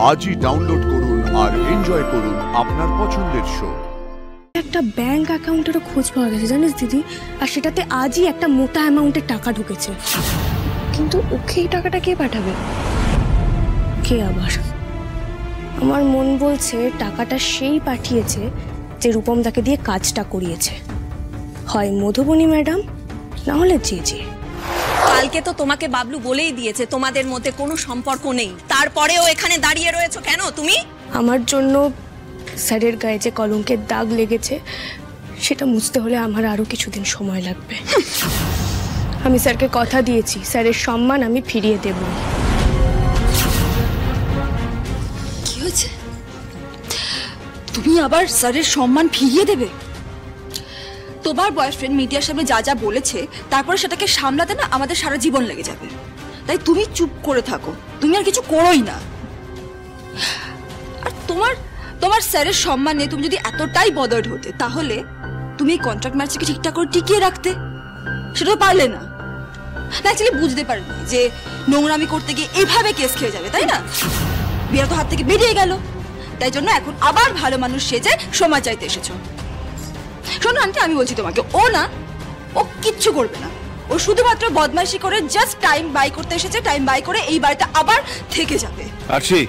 আজই ডাউনলোড করুন আর এনজয় করুন আপনার পছন্দের শো। একটা ব্যাংক অ্যাকাউন্টেরও খোঁজ পাওয়া গেছে জানিস দিদি, আর সেটাতে আজই একটা মোটা অ্যামাউন্টের টাকা ঢুকেছে। কিন্তু ওকে এই টাকাটা কে পাঠাবে? কে আবার? আমার মন বলছে টাকাটা সেই পাঠিয়েছে যে রূপম তাকে দিয়ে কাজটা করিয়েছে, হয় মধুবনী ম্যাডাম না হলে জেজে। কালকে তো তোমাকে বাবলু বলেই দিয়েছে তোমাদের মধ্যে কোনো সম্পর্ক নেই, তারপরেও এখানে দাঁড়িয়ে রয়েছো কেন তুমি? আমার জন্য স্যারের গায়ে যে কলঙ্কের দাগ লেগেছে সেটা মুছতে হলে আমার আরো কিছুদিন সময় লাগবে। আমি স্যারকে কথা দিয়েছি স্যারের সম্মান আমি ফিরিয়ে দেব। কি হয়েছে? তুমি আবার স্যারের সম্মান ফিরিয়ে দেবে? তোমার বয়ফ্রেন্ড মিডিয়ার সামনে যা যা বলেছে তারপরে সেটাকে সামলাতে না আমাদের সারা জীবন লেগে যাবে। তাই তুমি চুপ করে থাকো, তুমি আর কিছু করোই না। আর তোমার স্যারের সম্মান নিয়ে তুমি যদি এতটাই বদার্ড হতে তাহলে তুমি এই কন্ট্রাক্ট ম্যাচকে ঠিকঠাক করে টিকিয়ে রাখতে, সেটা তো পারলে না। অ্যাকচুয়ালি বুঝতে পারিনি যে নোংরামি করতে গিয়ে এভাবে কেস খেয়ে যাবে, তাই না? বিয়ের তো হাত থেকে বেরিয়ে গেল, তাই জন্য এখন আবার ভালো মানুষ সেজে সময় চাইতে এসেছো। শোনো আন্টি, আমি বলছি তোমাকে, ও কিচ্ছু করবে না। ও শুধুমাত্র বদমাইশি করে জাস্ট টাইম বাই করতে এসেছে, টাইম বাই করে এই বাড়িতে আবার থেকে যাবে। আরশি,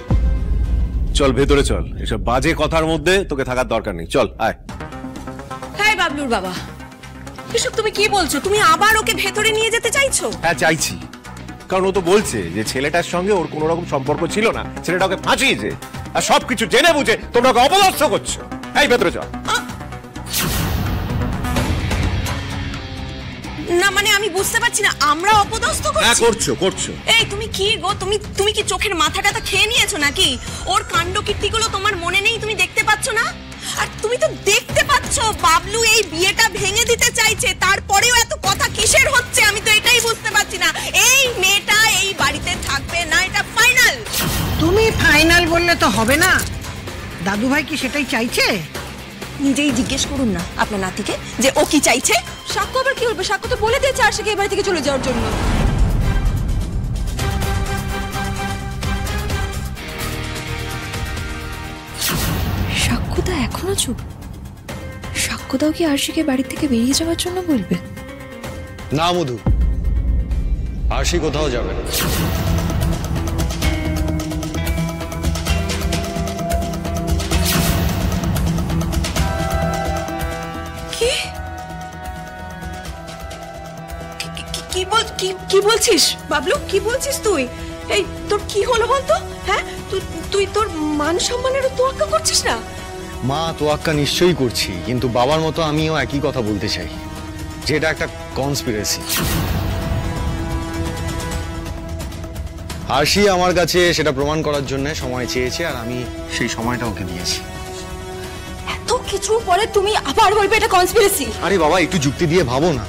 চল ভেতরে চল, এসব বাজে কথার মধ্যে তোকে থাকার দরকার নেই, চল আয়। হ্যাঁ বাবলুর বাবা, এসব তুমি কি বলছো? তুমি আবার ওকে ভেতরে নিয়ে যেতে চাইছো? হ্যাঁ চাইছি, কারণ ও তো বলছে যে ছেলেটার সঙ্গে ওর কোনো রকম সম্পর্ক ছিল না, ছেলেটা ওকে ফাঁসিয়েছে, আর সবকিছু জেনে বুঝে তোমরা ওকে অপদস্থ করছো। এই ভেতরে চল। না মানে আমি বুঝতে পারছি না, আমরা অপদস্থ করছি? হ্যাঁ করছো। এই তুমি কি গো, তুমি কি চোখের মাথাটা খেয়ে নিয়েছো নাকি? ওর কাণ্ডকীর্তিগুলো তোমার মনে নেই? তুমি দেখতে পাচ্ছ না? আর তুমি তো দেখতে পাচ্ছ বাবলু এই বিয়েটা ভেঙে দিতে চাইছে, তারপরেও এত কথা কিসের হচ্ছে? আমি তো এটাই বুঝতে পারছি না। এই মেয়েটা এই বাড়িতে থাকবে না, এটা ফাইনাল। তুমি ফাইনাল বললে তো হবে না, দাদু ভাই কি সেটাই চাইছে? নিজেই জিজ্ঞেস করুন না আপনার নাতিকে যে ও কি চাইছে। সাক্ষ্য আবার কি বলবে? সাক্ষ্য তো বলে দিয়েছে আরশিকে এই বাড়ি থেকে চলে যাওয়ার জন্য। সাক্ষ্যদা এখনো চুপ? সাক্ষ্যদাও কি আরশিকে বাড়ি থেকে বেরিয়ে যাওয়ার জন্য বলবে? না মধু, আরশি কোথাও যাবে না। কি বলছিস বাবলু? কি বলছিস তুই? এই তোর কি হলো বলতো? হ্যাঁ, তুই তোর মান সম্মানের তোয়াক্কা করছিস না? মা, তোয়াক্কা নিশ্চয়ই করছি, কিন্তু বাবার মতো আমিও একই কথা বলতে চাই, যে এটা একটা কনস্পিরেসি। আরশি আমার কাছে সেটা প্রমাণ করার জন্য সময় চেয়েছে, আর আমি সেই সময়টা ওকে দিয়েছি। এত কিছুর পরে তুমি আবার বলবে এটা কনস্পিরেসি? আরে বাবা, একটু যুক্তি দিয়ে ভাবো না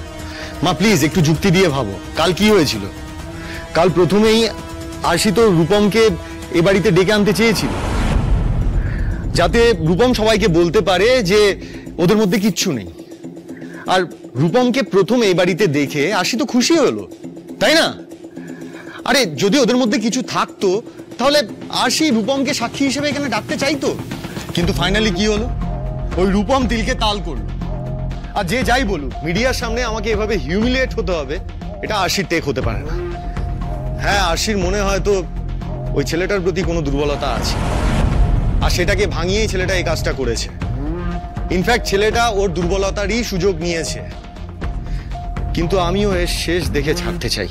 মা, প্লিজ একটু যুক্তি দিয়ে ভাবো। কাল কি হয়েছিল? কাল প্রথমেই আরশি তো রূপমকে এ বাড়িতে ডেকে আনতে চেয়েছিল, যাতে রূপম সবাইকে বলতে পারে যে ওদের মধ্যে কিচ্ছু নেই। আর রূপমকে প্রথম এই বাড়িতে দেখে আরশি তো খুশি হলো, তাই না? আরে যদি ওদের মধ্যে কিছু থাকতো তাহলে আরশি রূপমকে সাক্ষী হিসেবে এখানে ডাকতে চাইতো। কিন্তু ফাইনালি কি হলো? ওই রূপম তিলকে তাল করলো। আর যে যাই বলুক, মিডিয়ার সামনে আমাকে এভাবে হিউমিলিয়েট হতে হবে, এটা আরশির টেক হতে পারে না। হ্যাঁ, আরশির মনে হয়তো ওই ছেলেটার প্রতি কোনো দুর্বলতা আছে, আর সেটাকে ভাঙিয়েই ছেলেটা এই কাজটা করেছে। ইনফ্যাক্ট ছেলেটা ওর দুর্বলতারই সুযোগ নিয়েছে, কিন্তু আমিও এর শেষ দেখে ছাড়তে চাই।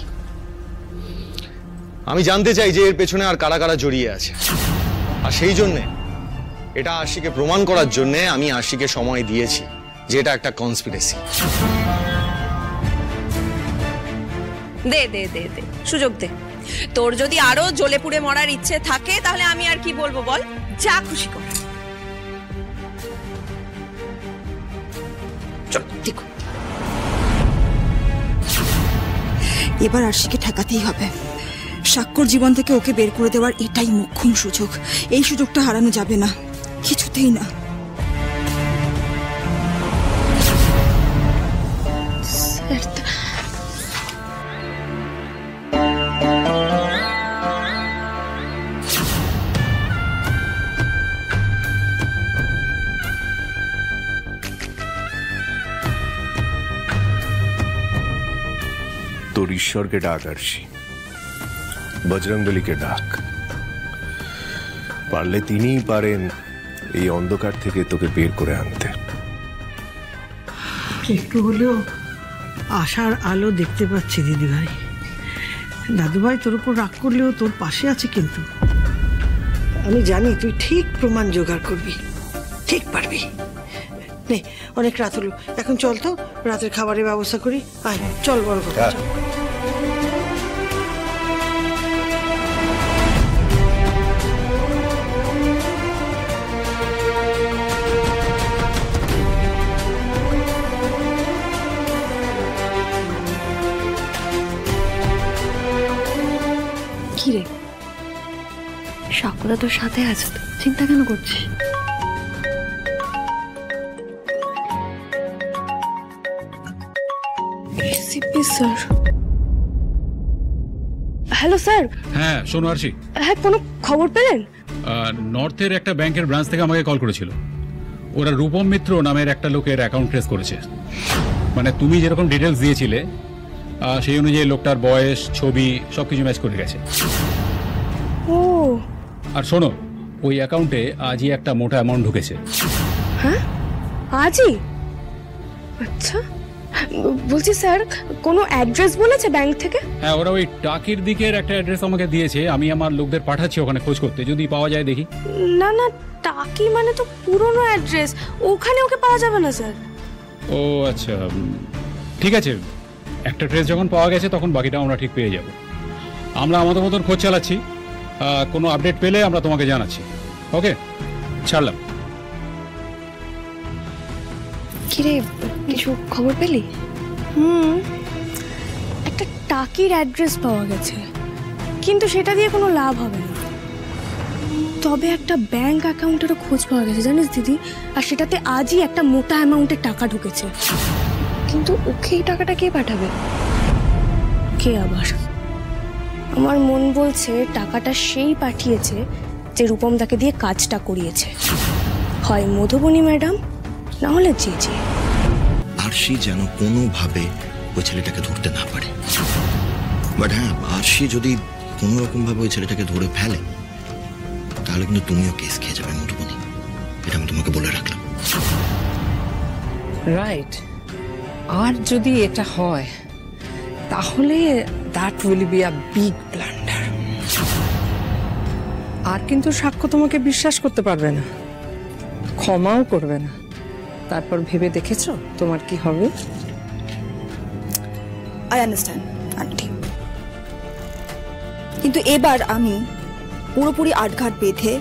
আমি জানতে চাই যে এর পেছনে আর কারা কারা জড়িয়ে আছে, আর সেই জন্যে এটা আরশিকে প্রমাণ করার জন্যে আমি আরশিকে সময় দিয়েছি যে এটা একটা কনস্পিরেসি। দে দে দে দে সুযোগ দে। তোর যদি আরো জ্বলে পুড়ে মরার ইচ্ছে থাকে তাহলে আমি আর কি বলবো বল, যা খুশি কর। চল দেখো, এবার আরশিকে ঠেকাতেই হবে। সাক্ষর জীবন থেকে ওকে বের করে দেওয়ার এটাই মোক্ষম সুযোগ। এই সুযোগটা হারানো যাবে না, কিছুতেই না। ঈশ্বরকে ডাক আরশি, বজরংবলীকে ডাক। পারলে তিনিই পারেন এই অন্ধকার থেকে তোকে বের করে আনতে। একটু হলেও আশার আলো দেখতে পাচ্ছি দিদিভাই। দাদুভাই তোর উপর রাগ করলেও তোর পাশে আছে, কিন্তু আমি জানি তুই ঠিক প্রমাণ জোগাড় করবি, ঠিক পারবি। নে, অনেক রাত হলো, এখন চল তো রাতের খাবারের ব্যবস্থা করি। আয় চল বড় কথা, চল। কি রে, সাকুরা তোর সাথে আছে তো, চিন্তা কেন করছিস? Sir, hello sir. হ্যাঁ শোনো আরশি, হ্যাঁ কোনো খবর পেলেন? নর্থের একটা ব্যাংকের ব্রাঞ্চ থেকে আমাকে কল করেছিল। ওরা রূপম মিত্র নামের একটা লোকের অ্যাকাউন্ট ট্রেস করেছে। মানে তুমি যেরকম ডিটেলস দিয়েছিলে সেই অনুযায়ী লোকটার বয়স, ছবি সবকিছু ম্যাচ করে গেছে। ও, আর শোনো, ওই অ্যাকাউন্টে আজই একটা মোটা অ্যামাউন্ট ঢুকেছে। হ্যাঁ আজই? আচ্ছা, বলছি স্যার কোনো অ্যাড্রেস বলেছে ব্যাংক থেকে? হ্যাঁ, ওরা ওই টাকির দিকের একটা অ্যাড্রেস আমাকে দিয়েছে। আমি আমার লোকদের পাঠাচ্ছি ওখানে খোঁজ করতে, যদি পাওয়া যায় দেখি। না না, টাকি মানে তো পুরনো অ্যাড্রেস, ওখানে ওকে পাওয়া যাবে না স্যার। ও আচ্ছা, ঠিক আছে, একটা ট্রেস যখন পাওয়া গেছে তখন বাকিটা আমরা ঠিক পেয়ে যাব। আমরা আমাদের মতন খোঁজ চালাচ্ছি, কোনো আপডেট পেলে আমরা তোমাকে জানাচ্ছি। ওকে, ছাড়লাম। কিরে, কিছু খবর পেলি? একটা টাকির অ্যাড্রেস পাওয়া গেছে, কিন্তু সেটা দিয়ে কোনো লাভ হবে না। তবে একটা ব্যাংক অ্যাকাউন্টেরও খোঁজ পাওয়া গেছে জানিস দিদি, আর সেটাতে আজই একটা মোটা অ্যামাউন্টের টাকা ঢুকেছে। কিন্তু ওকে এই টাকাটা কে পাঠাবে? কে আবার? আমার মন বলছে টাকাটা সেই পাঠিয়েছে যে রূপম তাকে দিয়ে কাজটা করিয়েছে। হয় মধুবনী ম্যাডাম, না হলে জেজে। আরশি যেন কোনোভাবে ওই ছেলেটাকে ধরতে না পারে। বাট হ্যাঁ, আরশি যদি কোনো রকম ভাবে ওই ছেলেটাকে ধরে ফেলে তাহলে কিন্তু তুমিও কেস খেয়ে যাবে মধুবনী, এটা আমি তোমাকে বলে রাখলাম। রাইট, আর যদি এটা হয় তাহলে that will be a big blunder. আর কিন্তু সাক্ষ্য তোমাকে বিশ্বাস করতে পারবে না, ক্ষমাও করবে না। তারপর ভেবে দেখেছো তোমার কি হবে? আই আন্ডারস্ট্যান্ড আন্টি, কিন্তু এবার আমি পুরোপুরি আটঘাট বেঁধে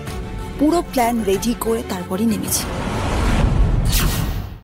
পুরো প্ল্যান রেডি করে তারপরই নেমেছি।